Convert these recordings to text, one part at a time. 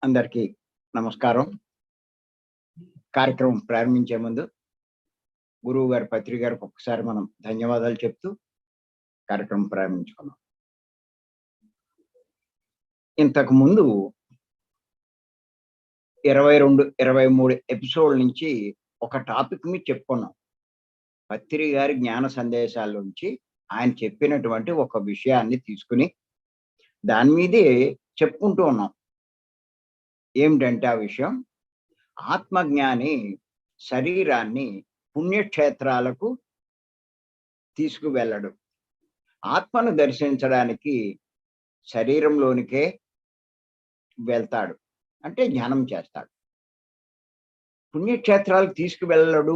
అందరికీ నమస్కారం. కార్యక్రమం ప్రారంభించే ముందు గురువు గారి పత్రి గారికి ఒక్కసారి మనం ధన్యవాదాలు చెప్తూ కార్యక్రమం ప్రారంభించుకున్నాం. ఇంతకు ముందు 22, 23 ఎపిసోడ్ల నుంచి ఒక టాపిక్ మీద చెప్పుకున్నాం. పత్రి గారి జ్ఞాన సందేశాల నుంచి ఆయన చెప్పినటువంటి ఒక విషయాన్ని తీసుకుని దాని మీదే చెప్పుకుంటూ ఉన్నాం. ఏమిటంటే ఆ విషయం, ఆత్మజ్ఞాని శరీరాన్ని పుణ్యక్షేత్రాలకు తీసుకువెళ్ళడు. ఆత్మను దర్శించడానికి శరీరంలోనికే వెళ్తాడు, అంటే ధ్యానం చేస్తాడు. పుణ్యక్షేత్రాలకు తీసుకువెళ్ళడు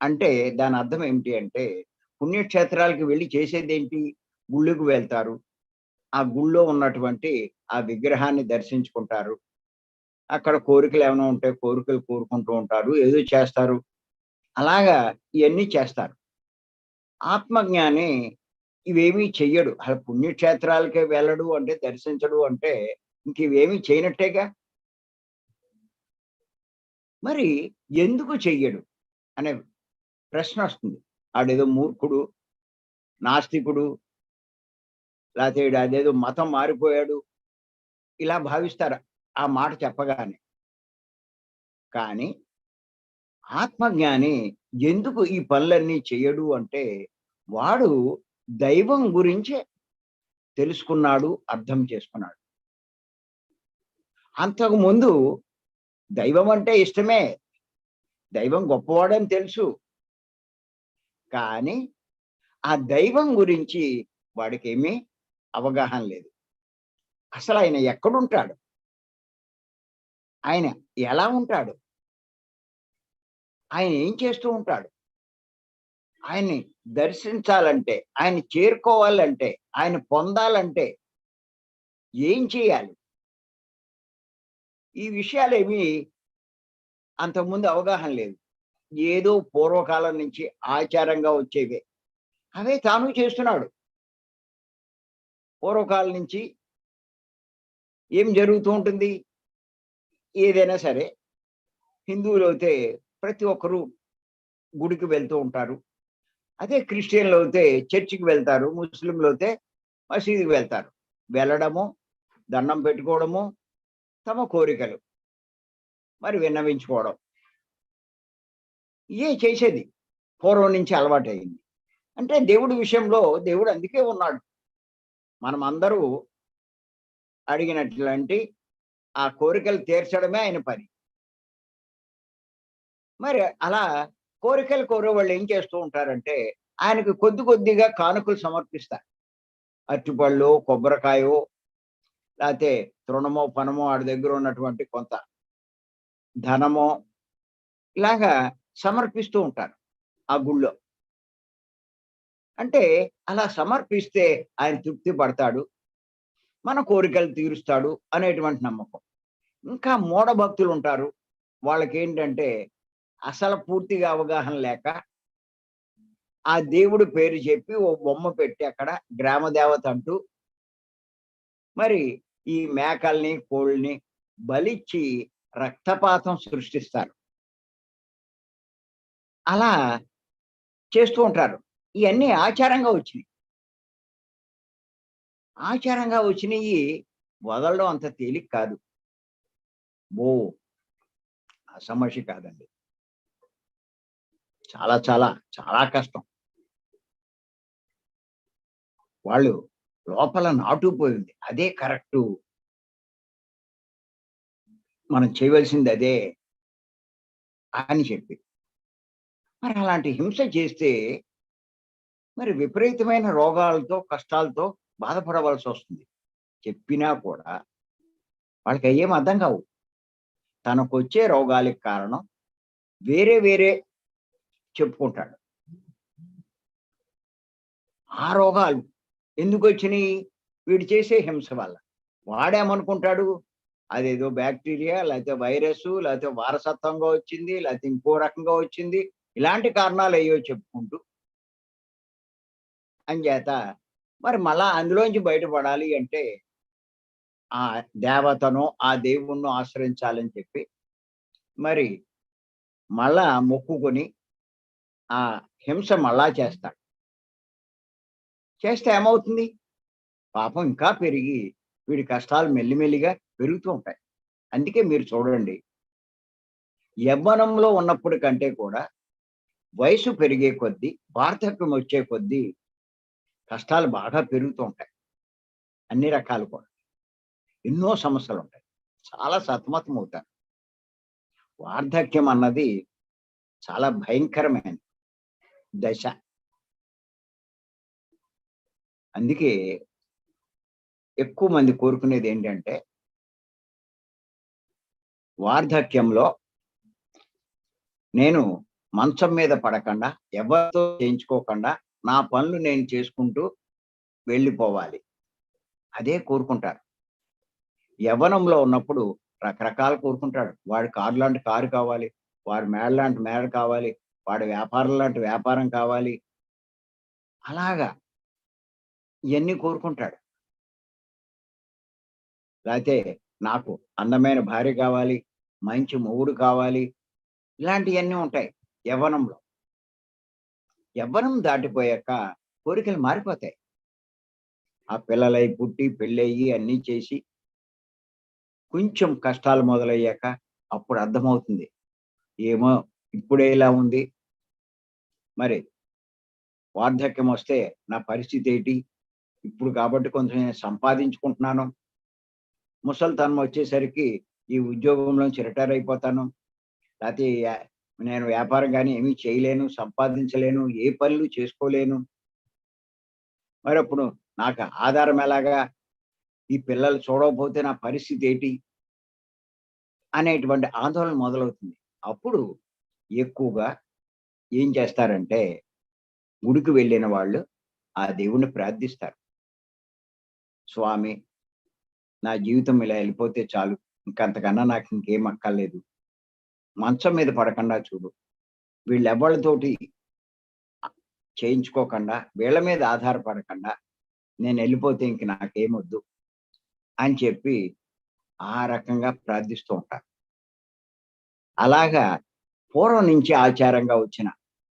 అంటే దాని అర్థం ఏమిటి అంటే, పుణ్యక్షేత్రాలకు వెళ్ళి చేసేదేంటి? గుళ్ళకు వెళ్తారు, ఆ గుళ్ళో ఉన్నటువంటి ఆ విగ్రహాన్ని దర్శించుకుంటారు, అక్కడ కోరికలు ఏమైనా ఉంటే కోరికలు కోరుకుంటూ ఉంటారు, ఏదో చేస్తారు. అలాగా ఇవన్నీ చేస్తారు. ఆత్మజ్ఞాని ఇవేమీ చెయ్యడు. అసలు పుణ్యక్షేత్రాలకే వెళ్ళడు అంటే, దర్శించడు అంటే ఇంక ఇవేమీ చేయనట్టేగా. మరి ఎందుకు చెయ్యడు అనే ప్రశ్న వస్తుంది. ఆడేదో మూర్ఖుడు, నాస్తికుడు, లేకపోతే ఈడు అదేదో మతం మారిపోయాడు, ఇలా భావిస్తారు ఆ మాట చెప్పగానే. కానీ ఆత్మజ్ఞాని ఎందుకు ఈ పనులన్నీ చెయ్యడు అంటే, వాడు దైవం గురించి తెలుసుకున్నాడు, అర్థం చేసుకున్నాడు. అంతకుముందు దైవం అంటే ఇష్టమే, దైవం గొప్పవాడని తెలుసు. కానీ ఆ దైవం గురించి వాడికేమీ అవగాహన లేదు. అసలు ఆయన ఎక్కడుంటాడు? ఆయన ఎలా ఉంటాడు? ఆయన ఏం చేస్తూ ఉంటాడు? ఆయన్ని దర్శించాలంటే, ఆయన్ని చేరుకోవాలంటే, ఆయన పొందాలంటే ఏం చేయాలి? ఈ విషయాలేమీ అంతకుముందు అవగాహన లేదు. ఏదో పూర్వకాలం నుంచి ఆచారంగా వచ్చేవే. అవే తాను చేస్తున్నాడు. పూర్వకాలం నుంచి ఏం జరుగుతూ ఉంటుంది? ఏదైనా సరే, హిందువులైతే ప్రతి ఒక్కరు గుడికి వెళ్తూ ఉంటారు. అదే క్రిస్టియన్‌లైతే చర్చికి వెళ్తారు. ముస్లింలైతే మసీదుకి వెళ్తారు. వెళ్ళడము, దండం పెట్టుకోవడము, తమ కోరికలు మరి విన్నవించుకోవడం. ఇయే చేసేది. పూర్వం నుంచి అలవాటయింది. అంటే దేవుడి విషయంలో దేవుడు అందుకే ఉన్నాడు. మనమందరూ అడిగినట్లాంటి ఆ కోరికలు తీర్చడమే ఆయన పని. మరి అలా కోరికలు కోరేవాళ్ళు ఏం చేస్తూ ఉంటారంటే, ఆయనకు కొద్ది కొద్దిగా కానుకలు సమర్పిస్తారు. అరటిపళ్ళో, కొబ్బరికాయో, లేతే తృణమో, ఫణమో ఆడి దగ్గర ఉన్నటువంటి కొంత ధనమో ఇలాగా సమర్పిస్తూ ఉంటారు ఆ గుళ్ళో. అంటే అలా సమర్పిస్తే ఆయన తృప్తి పడతాడు, మన కోరికలు తీరుస్తాడు అనేటువంటి నమ్మకం. ఇంకా మూఢ భక్తులుంటారు. వాళ్ళకేంటంటే అసలు పూర్తిగా అవగాహన లేక, ఆ దేవుడి పేరు చెప్పి ఓ బొమ్మ పెట్టి అక్కడ గ్రామ దేవత అంటూ మరి ఈ మేకల్ని, కోళ్ళని బలిచ్చి రక్తపాతం సృష్టిస్తారు. అలా చేస్తూ ఉంటారు. ఇయన్నీ ఆచారంగా వచ్చినియి. ఆచారంగా వచ్చినియి వదలడం అంత తేలిక కాదు. ఓహ్! ఆషామాషీ కాదండి. చాలా చాలా చాలా కష్టం. వాళ్ళు లోపల నాటుకుపోయింది. అదే కరెక్టు. మనం చేయవలసింది అదే అని చెప్పి. మరి అలాంటి హింస చేస్తే మరి విపరీతమైన రోగాలతో, కష్టాలతో బాధపడవలసొస్తుంది. చెప్పినా కూడా వాళ్ళకయ్యేం అర్థం కావు. తనకొచ్చే రోగాలకి కారణం వేరే వేరే చెప్పుకుంటాడు. ఆ రోగాలు ఎందుకొచ్చినియి? వీడు చేసే హింస వల్ల. వాడేమనుకుంటాడు? అదేదో బ్యాక్టీరియా, లేతే వైరస్సు, లేతే వారసత్వంగా వచ్చింది, లేతే ఇంకో రకంగా వచ్చింది. ఇలాంటి కారణాలెయ్యో చెప్పుకుంటూ అంచేత మరి మళ్ళా అందులోంచి బయటపడాలి అంటే ఆ దేవతనో, ఆ దేవుణ్ణో ఆశ్రయించాలని చెప్పి మరి మళ్ళా మొక్కుకొని ఆ హింస మళ్ళా చేస్తాడు. చేస్తే ఏమవుతుంది? పాపం ఇంకా పెరిగి వీడి కష్టాలు మెల్లిమెల్లిగా పెరుగుతూ ఉంటాయి. అందుకే మీరు చూడండి, యవ్వనంలో ఉన్నప్పుడు కంటే కూడా వయసు పెరిగే కొద్దీ, వార్ధక్యం వచ్చే కొద్దీ కష్టాలు బాగా పెరుగుతూ ఉంటాయి. అన్ని రకాలు కూడా. ఎన్నో సమస్యలుంటాయి. చాలా సతమతమవుతారు. వార్ధక్యం అన్నది చాలా భయంకరమైన దశ. అందుకే ఎక్కువ మంది కోరుకునేదేంటంటే, వార్ధక్యంలో నేను మంచం మీద పడకుండా, ఎవరితో చేయించుకోకుండా, నా పనులు నేను చేసుకుంటూ వెళ్ళిపోవాలి. అదే కోరుకుంటారు. యవ్వనంలో ఉన్నప్పుడు రకరకాలు కోరుకుంటాడు. వాడి కారు లాంటి కారు కావాలి. వాడి మేడ లాంటి మేడ కావాలి. వాడి వ్యాపారం లాంటి వ్యాపారం కావాలి. అలాగా ఇయన్నీ కోరుకుంటాడు. లేతే నాకు అందమైన భార్య కావాలి. మంచి మొగుడు కావాలి. ఇలాంటియన్నీ ఉంటాయి యవ్వనంలో. యవ్వనం దాటిపోయాక కోరికలు మారిపోతాయి. ఆ పిల్లలై పుట్టి, పెళ్ళయ్యి అన్నీ చేసి కొంచెం కష్టాలు మొదలయ్యాక అప్పుడు అర్థమవుతుంది. ఏమో ఇప్పుడే ఇలా ఉంది. మరి వార్ధక్యం వస్తే నా పరిస్థితేటి? ఇప్పుడు కాబట్టి కొంచెం నేను సంపాదించుకుంటున్నాను. ముసలితనం వచ్చేసరికి ఈ ఉద్యోగంలోంచి రిటైర్ అయిపోతాను. లేతే నేను వ్యాపారం గాని ఏమీ చేయలేను, సంపాదించలేను, ఏ పనులు చేసుకోలేను. మరప్పుడు నాకు ఆధారం ఎలాగా? ఈ పిల్లలు చూడకపోతే నా పరిస్థితేటి? అనేటువంటి ఆందోళన మొదలవుతుంది. అప్పుడు ఎక్కువగా ఏం చేస్తారంటే, గుడికి వెళ్ళిన వాళ్ళు ఆ దేవుడిని ప్రార్థిస్తారు. స్వామి, నా జీవితం ఇలా ఎళ్ళిపోతే చాలు. ఇంకంతకన్నా నాకు ఇంకేం అక్కర్లేదు. మంచం మీద పడకుండా చూడు. వీళ్ళెవ్వళ్ళతోటి చేయించుకోకుండా, వీళ్ళ మీద ఆధారపడకుండా నేనెళ్ళిపోతే ఇంక నాకేమొద్దు అని చెప్పి ఆ రకంగా ప్రార్థిస్తూ ఉంటారు. అలాగా పూర్వం నుంచి ఆచారంగా వచ్చిన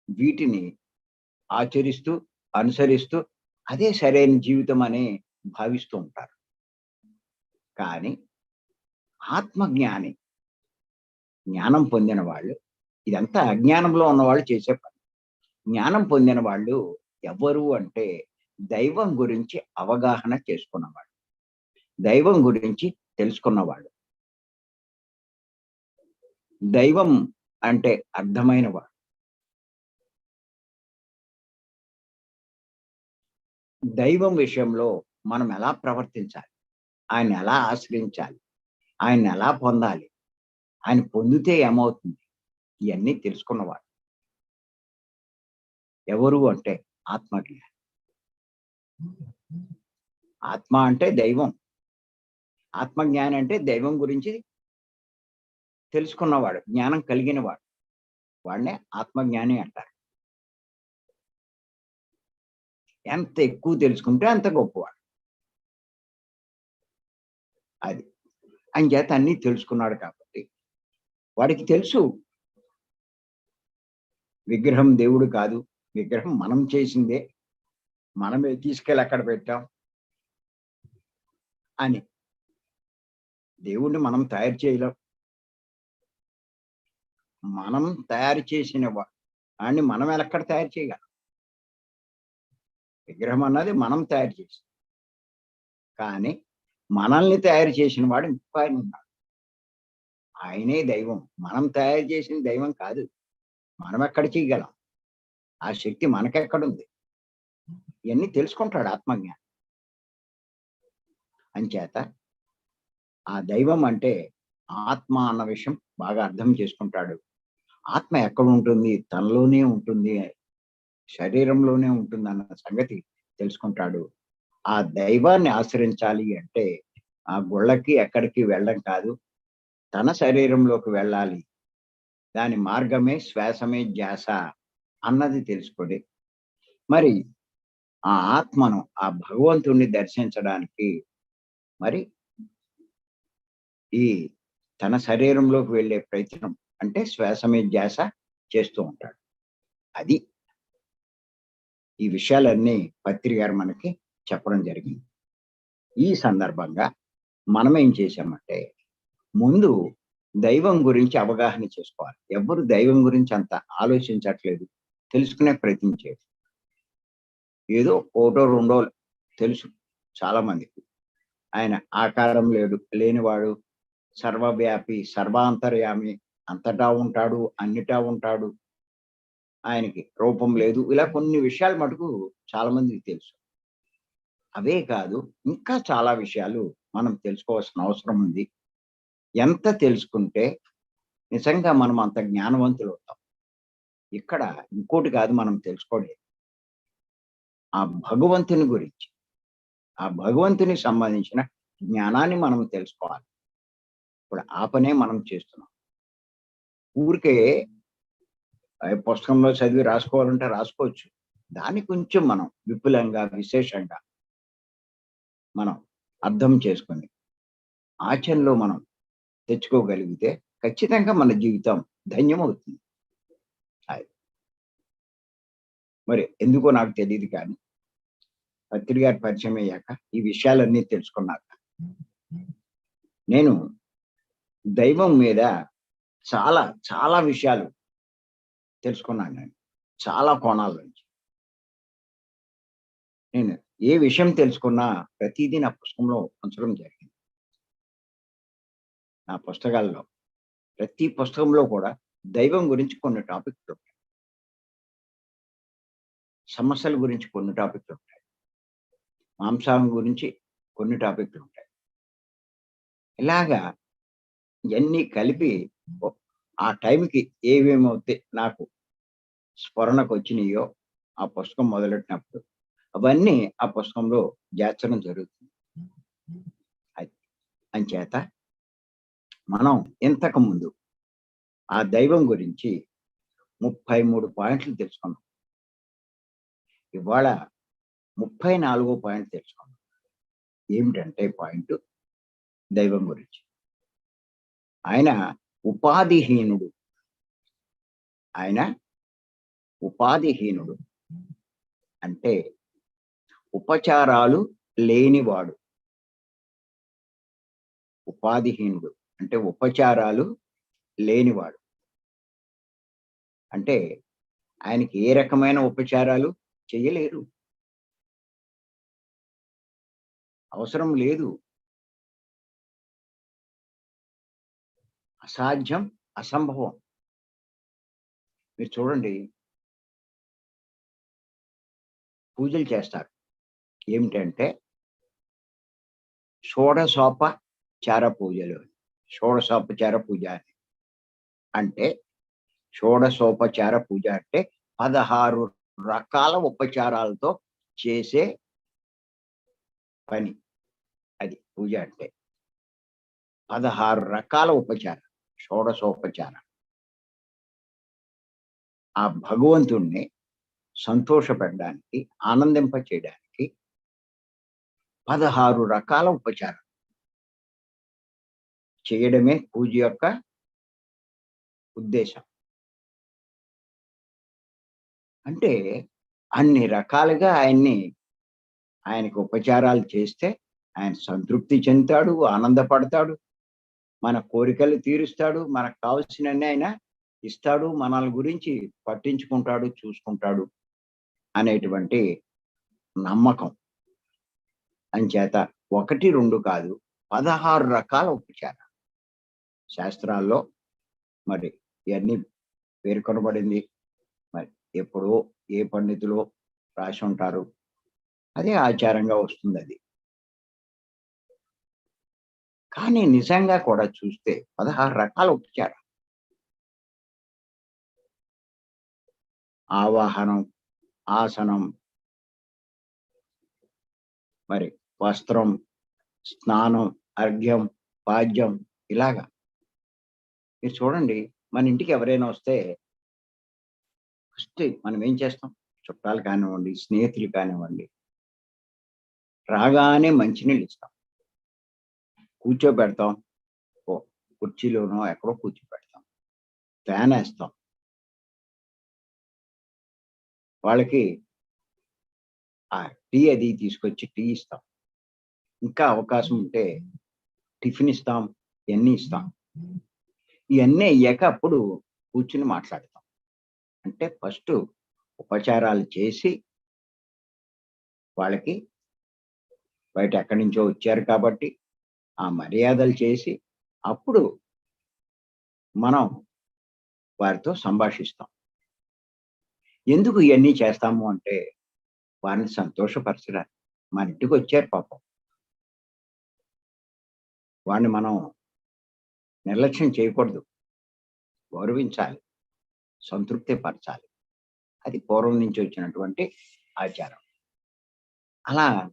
వీటిని ఆచరిస్తూ, అనుసరిస్తూ అదే సరైన జీవితం అని భావిస్తూ ఉంటారు. కానీ ఆత్మజ్ఞాని, జ్ఞానం పొందిన వాళ్ళు ఇదంతా అజ్ఞానంలో ఉన్నవాళ్ళు చేసే పని. జ్ఞానం పొందిన వాళ్ళు ఎవరు అంటే దైవం గురించి అవగాహన చేసుకున్నవాళ్ళు. దైవం గురించి తెలుసుకున్నవాళ్ళు. దైవం అంటే అర్థమైన వాడు. దైవం విషయంలో మనం ఎలా ప్రవర్తించాలి? ఆయన్ని ఎలా ఆశ్రయించాలి? ఆయన్ని ఎలా పొందాలి? ఆయన పొందితే ఏమవుతుంది? ఇయన్నీ తెలుసుకున్నవాడు. ఎవరు అంటే ఆత్మజ్ఞాని. ఆత్మ అంటే దైవం. ఆత్మజ్ఞాని అంటే దైవం గురించి తెలుసుకున్నవాడు. జ్ఞానం కలిగినవాడు. వాడినే ఆత్మజ్ఞాని అంటారు. ఎంత ఎక్కువ తెలుసుకుంటే అంత గొప్పవాడు. అది. అంచేత అన్నీ తెలుసుకున్నాడు కాబట్టి వాడికి తెలుసు విగ్రహం దేవుడు కాదు. విగ్రహం మనం చేసిందే. మనమే తీసుకెళ్ళి అక్కడ పెట్టాం అని. దేవుడిని మనం తయారు చేయలేం. మనం తయారు చేసిన వాడిని మనం ఎక్కడ తయారు చేయగలం? విగ్రహం అన్నది మనం తయారు చేసింది. కానీ మనల్ని తయారు చేసిన వాడు ఇంకో ఆయన ఉన్నాడు. ఆయనే దైవం. మనం తయారు చేసిన దైవం కాదు. మనం ఎక్కడ చేయగలం? ఆ శక్తి మనకెక్కడుంది? ఇయన్నీ తెలుసుకుంటాడు ఆత్మజ్ఞాని. అంచేత ఆ దైవం అంటే ఆత్మ అన్న విషయం బాగా అర్థం చేసుకుంటాడు. ఆత్మ ఎక్కడుంటుంది? తనలోనే ఉంటుంది. శరీరంలోనే ఉంటుందన్న సంగతి తెలుసుకుంటాడు. ఆ దైవాన్ని ఆశ్రయించాలి అంటే ఆ గుళ్ళకి ఎక్కడికి వెళ్ళడం కాదు. తన శరీరంలోకి వెళ్ళాలి. దాని మార్గమే శ్వాసమే ధ్యాస అన్నది తెలుసుకొని, మరి ఆ ఆత్మను, ఆ భగవంతుడిని దర్శించడానికి మరి ఈ తన శరీరంలోకి వెళ్ళే ప్రయత్నం అంటే శ్వాస మీద ధ్యాస చేస్తూ ఉంటాడు. అది ఈ విషయాలన్నీ పత్రి గారు మనకి చెప్పడం జరిగింది. ఈ సందర్భంగా మనం ఏం చేశామంటే, ముందు దైవం గురించి అవగాహన చేసుకోవాలి. ఎవ్వరు దైవం గురించి అంత ఆలోచించట్లేదు. తెలుసుకునే ప్రయత్నం చేయరు. ఏదో ఒకటో రెండో తెలుసు చాలా మందికి. ఆయన ఆకారం లేనివాడు, సర్వవ్యాపి, సర్వాంతర్యామి, అంతటా ఉంటాడు, అన్నిటా ఉంటాడు. ఆయనకి రూపం లేదు. ఇలా కొన్ని విషయాలు మటుకు చాలా మందికి తెలుసు. అవే కాదు, ఇంకా చాలా విషయాలు మనం తెలుసుకోవాల్సిన అవసరం ఉంది. ఎంత తెలుసుకుంటే నిజంగా మనం అంత జ్ఞానవంతులవుతాం. ఇక్కడ ఇంకోటి కాదు మనం తెలుసుకోవడేది. ఆ భగవంతుని గురించి, ఆ భగవంతునికి సంబంధించిన జ్ఞానాన్ని మనం తెలుసుకోవాలి. ఇప్పుడు ఆ పనే మనం చేస్తున్నాం. ఊరికే పుస్తకంలో చదివి రాసుకోవాలంటే రాసుకోవచ్చు. దాన్ని కొంచెం మనం విపులంగా, విశేషంగా మనం అర్థం చేసుకొని, ఆచరణలో మనం తెచ్చుకోగలిగితే ఖచ్చితంగా మన జీవితం ధన్యమవుతుంది. అది. మరి ఎందుకో నాకు తెలీదు కానీ, పత్రి గారి పరిచయం అయ్యాక, ఈ విషయాలన్నీ తెలుసుకున్నాక, నేను దైవం మీద చాలా, చాలా విషయాలు తెలుసుకున్నాను నేను. చాలా కోణాల నుంచి. నేను ఏ విషయం తెలుసుకున్నా ప్రతీదీ నా పుస్తకంలో ఉంచడం జరిగింది. నా పుస్తకాల్లో ప్రతి పుస్తకంలో కూడా దైవం గురించి కొన్ని టాపిక్‌లుంటాయి. సమస్యల గురించి కొన్ని టాపిక్‌లుంటాయి. మాంసం గురించి కొన్ని టాపిక్‌లుంటాయి. ఇలాగా ఇయన్నీ కలిపి ఒ ఆ టైంకి ఏవేమవుతే నాకు స్ఫురణకొచ్చినియో ఆ పుస్తకం మొదలెట్టినప్పుడు, అవన్నీ ఆ పుస్తకంలో చేర్చడం జరుగుతుంది. అది. అంచేత మనం ఇంతకుముందు ఆ దైవం గురించి 33 పాయింట్లు తెలుసుకున్నాం. ఇవాళ 34 పాయింట్ తెలుసుకున్నాం. ఏమిటంటే పాయింటు దైవం గురించి. ఆయన ఉపాధిహీనుడు. ఆయన ఉపాధిహీనుడు. అంటే ఉపచారాలు లేనివాడు. ఉపాధిహీనుడు అంటే ఉపచారాలు లేనివాడు. అంటే ఆయనకి ఏ రకమైన ఉపచారాలు చెయ్యలేరు. అవసరం లేదు. అసాధ్యం, అసంభవం. మీరు చూడండి, పూజలు చేస్తారు. ఏమిటంటే షోడశోపచార పూజలు. షోడశోపచార పూజ అని. అంటే షోడశోపచార పూజ అంటే 16 రకాల ఉపచారాలతో చేసే పని. అది పూజ అంటే. 16 రకాల ఉపచారం. షోడశోపచారం. ఆ భగవంతుడిని సంతోషపెట్టడానికి, ఆనందింప చేయడానికి 16 రకాల ఉపచారం. చేయడమే పూజ యొక్క ఉద్దేశం. అంటే అన్ని రకాలుగా ఆయనకి ఉపచారాలు చేస్తే ఆయన సంతృప్తి చెందుతాడు, ఆనందపడతాడు. మన కోరికలు తీరుస్తాడు. మనకు కావాల్సినన్ని ఆయన ఇస్తాడు. మనల గురించి పట్టించుకుంటాడు, చూసుకుంటాడు అనేటువంటి నమ్మకం. అంచేత 1, 2 కాదు 16 రకాల ఉపచారాలు. శాస్త్రాల్లో మరి ఇయన్నీ పేర్కొనబడింది. మరి ఎప్పుడో ఏ పండితులో రాసుంటారు. అదే ఆచారంగా వస్తుందది. కానీ నిజంగా కూడా చూస్తే 16 రకాల ఉపచారం. ఆవాహనం, ఆసనం, మరి వస్త్రం, స్నానం, అర్ఘ్యం, పాద్యం ఇలాగా. మీరు చూడండి, మన ఇంటికి ఎవరైనా వస్తే ఫస్ట్ మనం ఏం చేస్తాం? చుట్టాలు కానివ్వండి, స్నేహితులు కానివ్వండి, రాగానే మంచినీళ్ళు ఇస్తాం. కూర్చోబెడతాం. కుర్చీలోనో ఎక్కడో కూర్చోపెడతాం. ఫ్యాన్ వేస్తాం. వాళ్ళకి ఆ టీ అది తీసుకొచ్చి టీ ఇస్తాం. ఇంకా అవకాశం ఉంటే టిఫిన్ ఇస్తాం. ఇయన్నీ ఇస్తాం. ఇయన్నీ అయ్యాక అప్పుడు కూర్చొని మాట్లాడతాం. అంటే ఫస్టు ఉపచారాలు చేసి వాళ్ళకి బయట ఎక్కడి నుంచో వచ్చారు కాబట్టి ఆ మర్యాదలు చేసి అప్పుడు మనం వారితో సంభాషిస్తాం. ఎందుకు ఇయన్నీ చేస్తాము అంటే వారిని సంతోషపరచడానికి. మన ఇంటికొచ్చారు పాపం. వాడిని మనం నిర్లక్ష్యం చేయకూడదు. గౌరవించాలి. సంతృప్తి పరచాలి. అది పూర్వం నుంచి వచ్చినటువంటి ఆచారం. అలా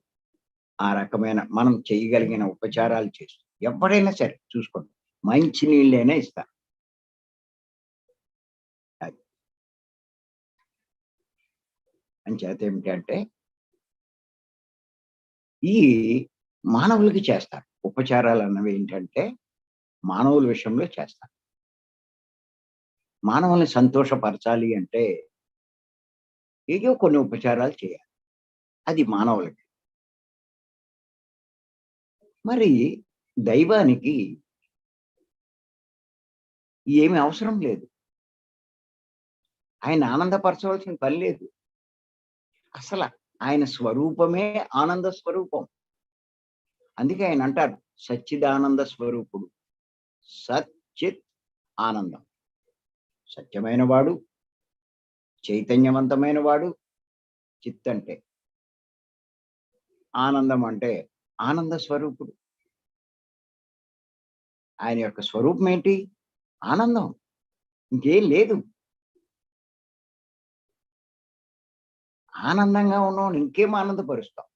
ఆ రకమైన మనం చేయగలిగిన ఉపచారాలు చేస్తూ ఎవరైనా సరే చూసుకోండి. మంచి నీళ్ళైనా ఇస్తారు. అది. అంచేత ఏమిటంటే ఈ మానవులకి చేస్తారు. ఉపచారాలన్నవి ఏంటంటే మానవుల విషయంలో చేస్తారు. మానవుల్ని సంతోషపరచాలి అంటే ఏదో కొన్ని ఉపచారాలు చేయాలి. అది మానవులకి. మరి దైవానికి ఏమి అవసరం లేదు. ఆయన ఆనందపరచవలసిన పని లేదు. అసల ఆయన స్వరూపమే ఆనంద స్వరూపం. అందుకే ఆయన అంటారు సచ్చిదానంద స్వరూపుడు. సత్ చిత్ ఆనందం. సత్యమైన వాడు, చైతన్యవంతమైన వాడు, చిత్ అంటే ఆనందం అంటే ఆనంద స్వరూపుడు. ఆయన యొక్క స్వరూపం ఏంటి? ఆనందం. ఇంకేం లేదు. ఆనందంగా ఉన్నవాడిని ఇంకేం ఆనందపరుస్తాం.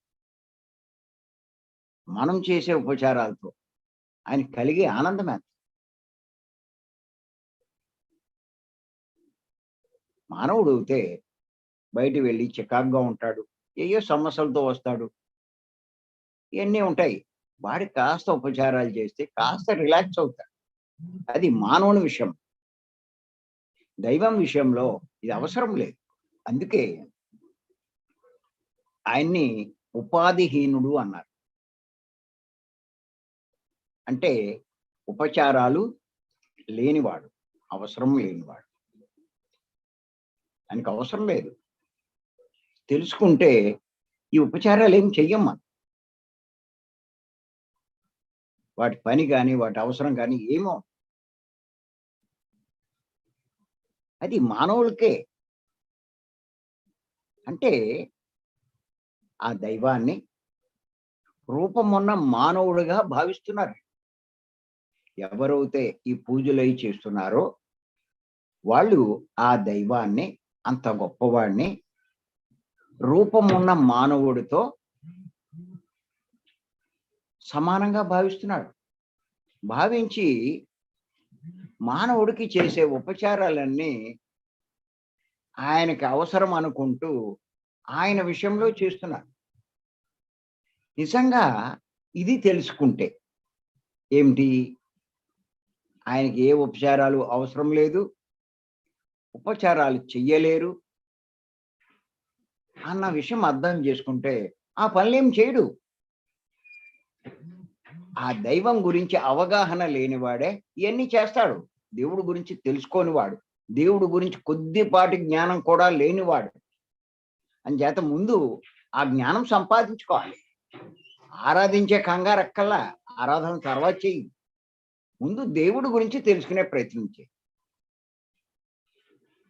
మనం చేసే ఉపచారాలతో ఆయనకి కలిగే ఆనందం ఎంత? మానవుడు అయితే బయటికి వెళ్ళి చికాకుగా ఉంటాడు. ఏయో సమస్యలతో వస్తాడు. ఇయన్నీ ఉంటాయి. వాడికి కాస్త ఉపచారాలు చేస్తే కాస్త రిలాక్స్ అవుతాడు. అది మానవుని విషయం. దైవం విషయంలో ఇది అవసరం లేదు. అందుకే ఆయన్ని ఉపాధిహీనుడు అన్నారు. అంటే ఉపచారాలు లేనివాడు. అవసరం లేనివాడు. ఆయనకి అవసరం లేదు. తెలుసుకుంటే ఈ ఉపచారాలేమి చెయ్యం మనం. వాటి పని గాని, వాటి అవసరం గాని ఏమో. అది మానవులకే. అంటే ఆ దైవాన్ని రూపమున్న మానవుడిగా భావిస్తున్నారు. ఎవరైతే ఈ పూజలయి చేస్తున్నారో వాళ్ళు ఆ దైవాన్ని అంత గొప్పవాడిని రూపమున్న మానవుడితో సమానంగా భావిస్తున్నాడు. భావించి మానవుడికి చేసే ఉపచారాలన్నీ ఆయనకి అవసరం అనుకుంటూ ఆయన విషయంలో చేస్తున్నారు. నిజంగా ఇది తెలుసుకుంటే ఏమిటి? ఆయనకి ఏ ఉపచారాలు అవసరం లేదు. ఉపచారాలు చెయ్యలేరు అన్న విషయం అర్థం చేసుకుంటే ఆ పనులేం చేయడు. ఆ దైవం గురించి అవగాహన లేనివాడే ఇవన్నీ చేస్తాడు. దేవుడు గురించి తెలుసుకోనివాడు. దేవుడు గురించి కొద్దిపాటి జ్ఞానం కూడా లేనివాడు. అంచేత ముందు ఆ జ్ఞానం సంపాదించుకోవాలి. ఆరాధించే కంగారక్కల్లా ఆరాధన తర్వాత చెయ్యి. ముందు దేవుడి గురించి తెలుసుకునే ప్రయత్నం చెయ్యి.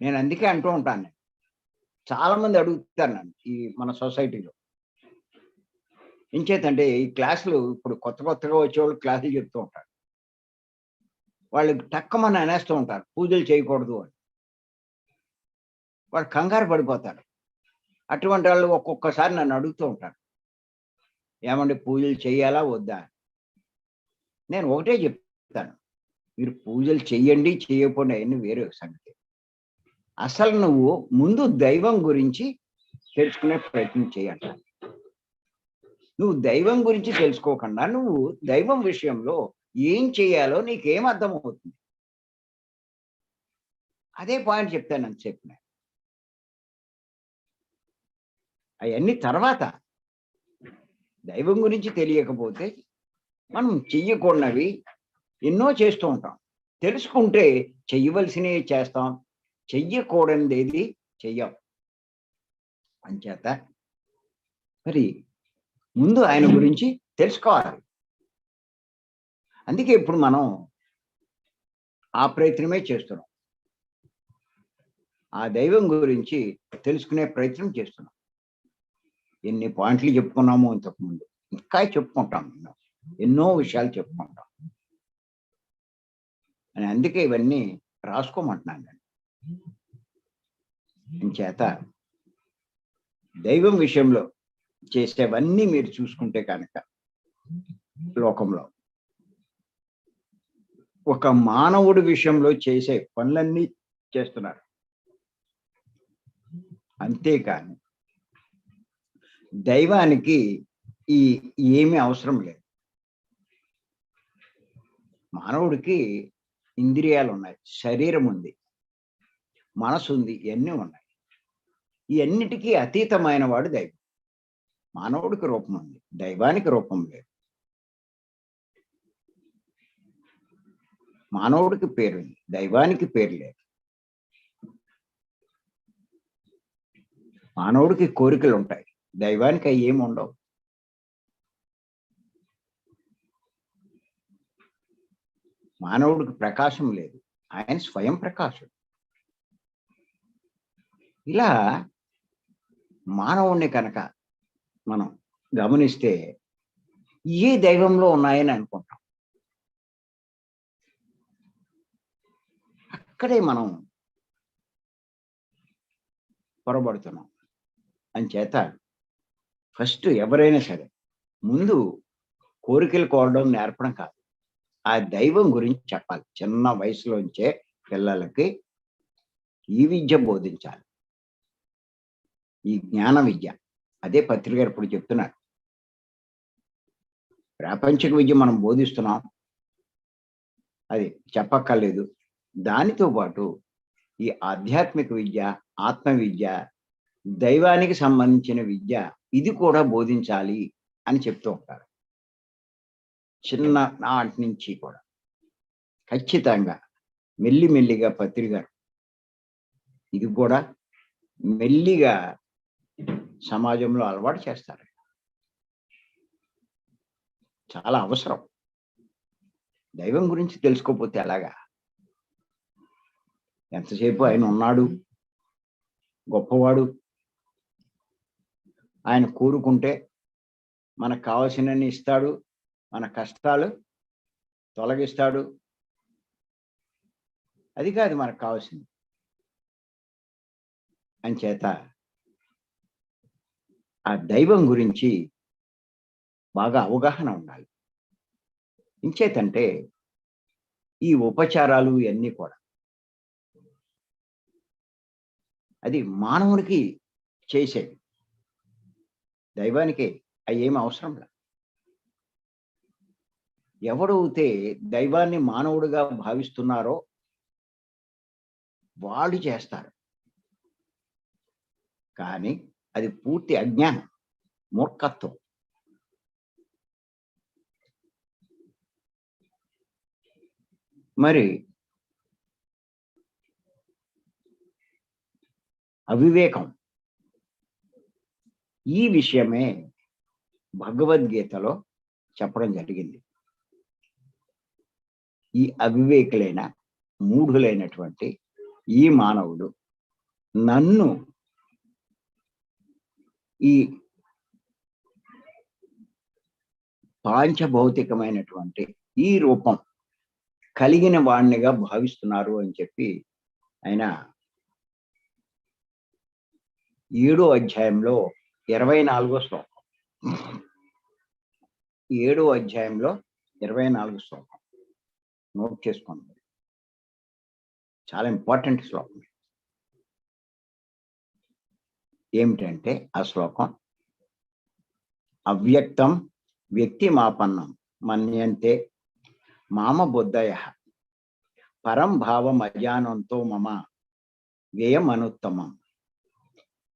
నేను అందుకే అంటూ ఉంటాను. చాలా మంది అడుగుతారు నన్ను ఈ మన సొసైటీలో. ఎంచేతంటే ఈ క్లాసులు ఇప్పుడు కొత్తగా వచ్చేవాళ్ళు క్లాసులు చెప్తూ ఉంటారు. వాళ్ళు టక్కుమని అనేస్తూ ఉంటారు. పూజలు చేయకూడదు అని. వాడు కంగారు పడిపోతారు. అటువంటి వాళ్ళు ఒక్కొక్కసారి నన్ను అడుగుతూ ఉంటారు. ఏమండి పూజలు చేయాలా? వద్దా? నేను ఒకటే చెప్తాను. మీరు పూజలు చెయ్యండి, చేయకపోండి అయన్నీ వేరే సంగతి. అసలు నువ్వు ముందు దైవం గురించి తెలుసుకునే ప్రయత్నం చేయంటాను. నువ్వు దైవం గురించి తెలుసుకోకుండా నువ్వు దైవం విషయంలో ఏం చేయాలో నీకేం అర్థమవుతుంది? అదే పాయింట్ చెప్తాను అంతసేపు నేను. అవన్నీ తర్వాత. దైవం గురించి తెలియకపోతే మనం చెయ్యకూడనివి ఎన్నో చేస్తూ ఉంటాం. తెలుసుకుంటే చెయ్యవలసినవి చేస్తాం, చెయ్యకూడనిదేది చెయ్యం. అంచేత మరి ముందు ఆయన గురించి తెలుసుకోవాలి. అందుకే ఇప్పుడు మనం ఆ ప్రయత్నమే చేస్తున్నాం. ఆ దైవం గురించి తెలుసుకునే ప్రయత్నం చేస్తున్నాం. ఎన్ని పాయింట్లు చెప్పుకున్నామో ఇంతకుముందు, ఇంకా చెప్పుకుంటాం. ఎన్నో విషయాలు చెప్పుకుంటాం. అని అందుకే ఇవన్నీ రాసుకోమంటున్నాను నేను. చేత దైవం విషయంలో చేసేవన్నీ మీరు చూసుకుంటే కనుక లోకంలో ఒక మానవుడి విషయంలో చేసే పనులన్నీ చేస్తున్నారు. అంతేకాని దైవానికి ఈ ఏమీ అవసరం లేదు. మానవుడికి ఇంద్రియాలు ఉన్నాయి, శరీరం ఉంది, మనసు ఉంది, ఇవన్నీ ఉన్నాయి. ఇవన్నిటికీ అతీతమైన వాడు దైవం. మానవుడికి రూపం ఉంది, దైవానికి రూపం లేదు. మానవుడికి పేరు ఉంది, దైవానికి పేరు లేదు. మానవుడికి కోరికలు ఉంటాయి, దైవానికి అవి ఏమి ఉండవు. మానవుడికి ప్రకాశం లేదు, ఆయన స్వయం ప్రకాశం. ఇలా మానవుణ్ణి కనుక మనం గమనిస్తే ఏ దైవంలో ఉన్నాయని అనుకుంటాం. అక్కడే మనం పొరబడుతున్నాం. అంచేత ఫస్ట్ ఎవరైనా సరే ముందు కోరికలు కోరడం నేర్పడం కాదు, ఆ దైవం గురించి చెప్పాలి. చిన్న వయసులోంచే పిల్లలకి ఈ విద్య బోధించాలి, ఈ జ్ఞాన విద్య. అదే పత్రిక గారు ఇప్పుడు చెప్తున్నారు. ప్రాపంచిక విద్య మనం బోధిస్తున్నాం, అది చెప్పక్కర్లేదు. దానితో పాటు ఈ ఆధ్యాత్మిక విద్య, ఆత్మ విద్య, దైవానికి సంబంధించిన విద్య, ఇది కూడా బోధించాలి అని చెప్తూ ఉంటారు. చిన్న నాటి నుంచి కూడా ఖచ్చితంగా మెల్లిమెల్లిగా పత్రిక గారు ఇది కూడా మెల్లిగా సమాజంలో అలవాటు చేస్తారు. చాలా అవసరం. దైవం గురించి తెలుసుకోకపోతే ఎలాగా? ఎంతసేపు ఆయన ఉన్నాడు, గొప్పవాడు, ఆయన కోరుకుంటే మనకు కావాల్సినన్ని ఇస్తాడు, మన కష్టాలు తొలగిస్తాడు. అది కాదు మనకు కావాల్సింది. అంచేత ఆ దైవం గురించి బాగా అవగాహన ఉండాలి. ఇంచేతంటే ఈ ఉపచారాలు ఇవన్నీ కూడా అది మానవునికి చేసేవి, దైవానికి అవి ఏమి అవసరం లేదు. ఎవడైతే దైవాన్ని మానవుడిగా భావిస్తున్నారో వాళ్ళు చేస్తారు. కానీ అది పూర్తి అజ్ఞానం, మూర్ఖత్వం. మరి అవివేకం. ఈ విషయమే భగవద్గీతలో చెప్పడం జరిగింది. ఈ అవివేకులైన మూఢులైనటువంటి ఈ మానవుడు నన్ను ఈ పాంచభౌతికమైనటువంటి ఈ రూపం కలిగిన వాణ్ణిగా భావిస్తున్నారు అని చెప్పి ఆయన 7వ అధ్యాయంలో 24వ శ్లోకం, 7వ అధ్యాయంలో 24వ శ్లోకం నోట్ చేసుకోండి. చాలా ఇంపార్టెంట్ శ్లోకం. ఏమిటంటే ఆ శ్లోకం, అవ్యక్తం వ్యక్తిమాపన్నం మన్యంతే మామ బుద్ధయ పరం భావం అజానంతో మమ వ్యయం అనుత్తమం.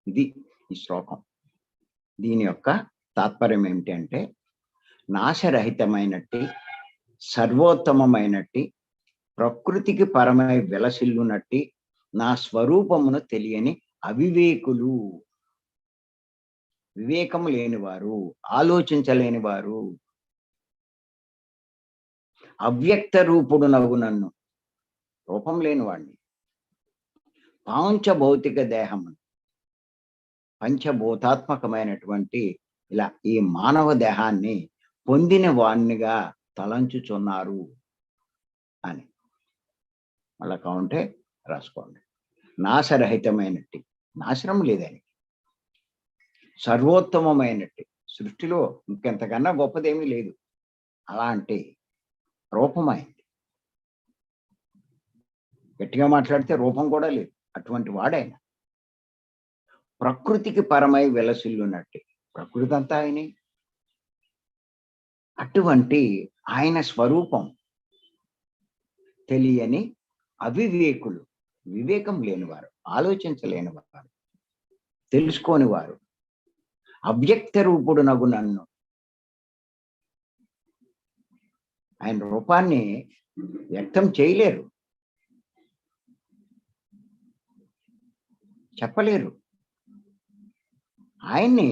ఇది ఈ శ్లోకం. దీని యొక్క తాత్పర్యం ఏమిటి అంటే, నాశరహితమైనట్టి సర్వోత్తమమైనట్టి ప్రకృతికి పరమై వెలసిల్లునట్టి నా స్వరూపమును తెలియని అవివేకులు, వివేకం లేనివారు, ఆలోచించలేని వారు, అవ్యక్త రూపుడు నవ్వు నన్ను, రూపం లేని వాడిని, పాంచభౌతిక దేహము, పంచభూతాత్మకమైనటువంటి ఇలా ఈ మానవ దేహాన్ని పొందిన వాణ్ణిగా తలంచుచున్నారు అని. మళ్ళా కావుంటే రాసుకోండి. నాశరహితమైనట్టి, నాశనం లేదని, సర్వోత్తమమైనట్టి, సృష్టిలో ఇంకెంతకన్నా గొప్పదేమీ లేదు, అలాంటి రూపమైంది. గట్టిగా మాట్లాడితే రూపం కూడా లేదు, అటువంటి వాడైన ప్రకృతికి పరమై వెలసిల్లునట్టి, ప్రకృతి అంతా ఆయనే. అటువంటి ఆయన స్వరూపం తెలియని అవివేకులు, వివేకం లేనివారు, ఆలోచించలేని వారు, తెలుసుకోని వారు, అవ్యక్త రూపుడు నగు నన్ను, ఆయన రూపాన్ని వ్యక్తం చేయలేరు, చెప్పలేరు. ఆయన్ని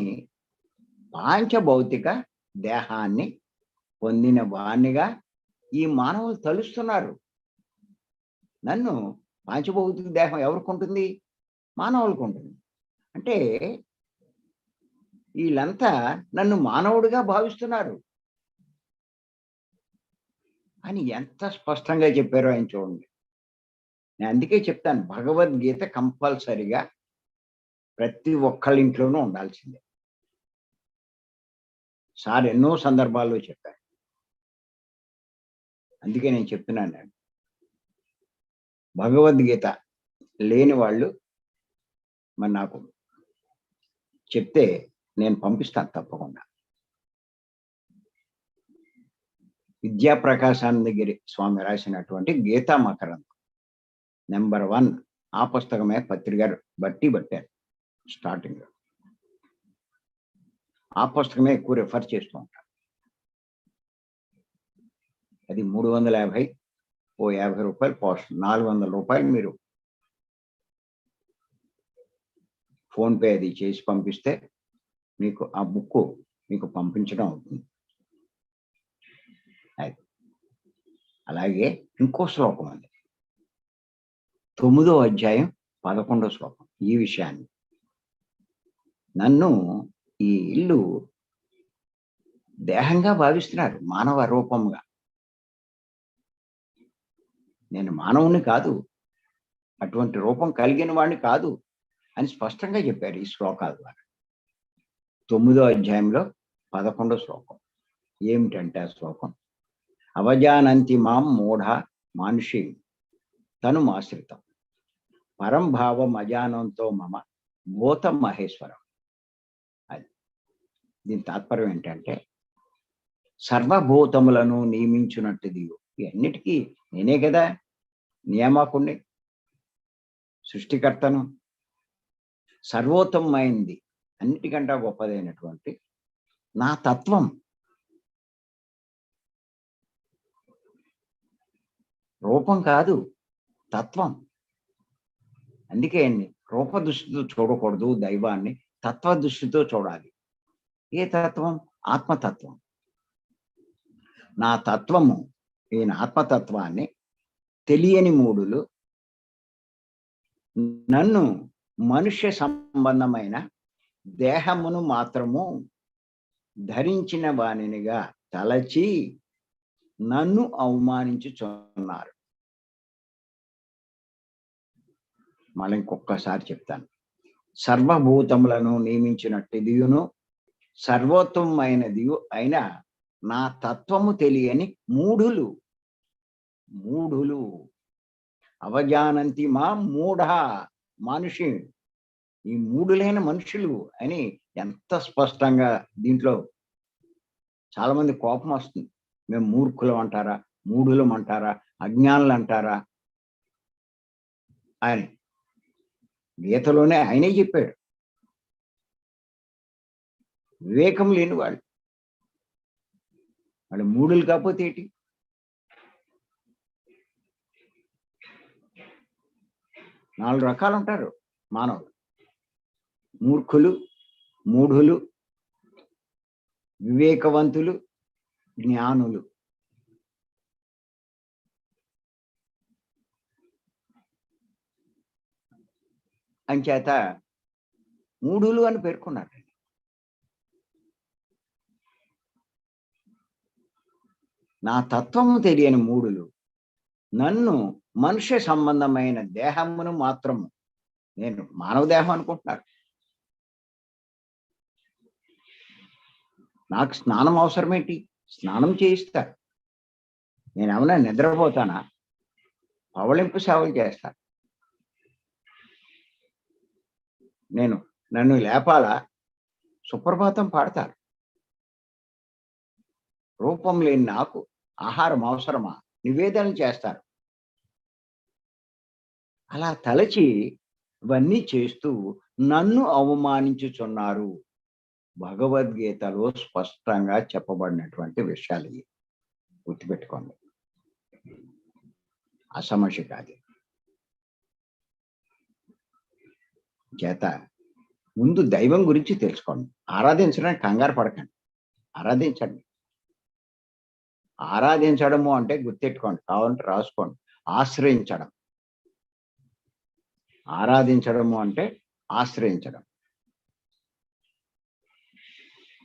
పాంచభౌతిక దేహాన్ని పొందిన వాణ్ణిగా ఈ మానవులు తలుస్తున్నారు. నన్ను పాంచభౌతిక దేహం ఎవరికి ఉంటుంది? మానవులకు ఉంటుంది. అంటే వీళ్ళంతా నన్ను మానవుడిగా భావిస్తున్నారు అని ఎంత స్పష్టంగా చెప్పారో ఆయన చూడండి. నేను అందుకే చెప్తాను, భగవద్గీత కంపల్సరిగా ప్రతి ఒక్కళ్ళ ఇంట్లోనూ ఉండాల్సిందే. సార్ ఎన్నో సందర్భాల్లో చెప్పారు, అందుకే నేను చెప్తున్నాను. నేను భగవద్గీత లేని వాళ్ళు మరి నాకు చెప్తే నేను పంపిస్తాను తప్పకుండా. విద్యాప్రకాశానందగిరి స్వామి రాసినటువంటి గీతా మకరందం నెంబర్ 1 ఆ పుస్తకమే పత్రికారు బట్టి పట్టారు స్టార్టింగ్. ఆ పుస్తకమే ఎక్కువ రిఫర్ చేస్తూ ఉంటారు. అది 350, ఓ 50 రూపాయలు పోస్ట్, 400 రూపాయలు మీరు ఫోన్పే అది చేసి పంపిస్తే మీకు ఆ బుక్ మీకు పంపించడం అవుతుంది. అలాగే ఇంకో శ్లోకం ఉంది, 9వ అధ్యాయం 11వ శ్లోకం. ఈ విషయాన్ని, నన్ను ఈ ఇల్లు దేహంగా భావిస్తున్నారు, మానవ రూపంగా. నేను మానవుని కాదు, అటువంటి రూపం కలిగిన వాడిని కాదు అని స్పష్టంగా చెప్పారు ఈ శ్లోకాల ద్వారా. 9వ అధ్యాయంలో 11వ శ్లోకం ఏమిటంటే, ఆ శ్లోకం, అవజానంతి మాం మూఢ మానుషి తను ఆశ్రితం పరం భావం అజానంతో మమ భూత మహేశ్వరం. అది దీని తాత్పర్యం ఏంటంటే, సర్వభూతములను నియమించినట్టుది, ఇవన్నిటికీ నేనే కదా నియామకుణ్ణి, సృష్టికర్తను. సర్వోత్తమైంది, అన్నిటికంటే గొప్పదైనటువంటి నా తత్వం, రూపం కాదు తత్వం. అందుకే రూప దృష్టితో చూడకూడదు దైవాన్ని, తత్వ దృష్టితో చూడాలి. ఏ తత్వం? ఆత్మతత్వం. నా తత్వము, ఈయన ఆత్మతత్వాన్ని తెలియని మూడులు నన్ను మనుష్య సంబంధమైన దేహమును మాత్రము ధరించిన వానినిగా తలచి నన్ను అవమానించుచున్నారు. మళ్ళీ ఇంకొకసారి చెప్తాను, సర్వభూతములను నియమించినట్టుదియును సర్వోత్తమైనది అయిన నా తత్వము తెలియని మూఢులు అవజానంతి మా మూఢ మనిషి, ఈ మూఢులైన మనుషులు అని ఎంత స్పష్టంగా. దీంట్లో చాలా మంది కోపం వస్తుంది, మేము మూర్ఖులం అంటారా, మూఢులం అంటారా, అజ్ఞానులు అంటారా అని గీతలోనే ఆయనే చెప్పాడు. వివేకం లేని వాళ్ళు మూఢులు కాకపోతే ఏంటి? 4 రకాలు ఉంటారు మానవులు: మూర్ఖులు, మూఢులు, వివేకవంతులు, జ్ఞానులు. అంచేత మూఢులు అని పేర్కొన్నారు. నా తత్వము తెలియని మూఢులు నన్ను మనుష్య సంబంధమైన దేహమును మాత్రము, నేను మానవ దేహం అనుకుంటున్నారు. నాకు స్నానం అవసరమేంటి? స్నానం చేయిస్తారు. నేను ఏమన్నా నిద్రపోతానా? పవళింపు సేవలు చేస్తాను. నన్ను లేపాలా? సుప్రభాతం పాడతారు. రూపం లేని నాకు ఆహారం అవసరమా? నివేదనలు చేస్తారు. అలా తలచి ఇవన్నీ చేస్తూ నన్ను అవమానించుచున్నారు. భగవద్గీతలో స్పష్టంగా చెప్పబడినటువంటి విషయాలు ఇవి. గుర్తుపెట్టుకోండి. అసమస్య కాదు. చేత ముందు దైవం గురించి తెలుసుకోండి. ఆరాధించడానికి కంగారు పడకండి. ఆరాధించండి. ఆరాధించడము అంటే గుర్తెట్టుకోండి, కావాలంటే రాసుకోండి. ఆశ్రయించడం. ఆరాధించడము అంటే ఆశ్రయించడం.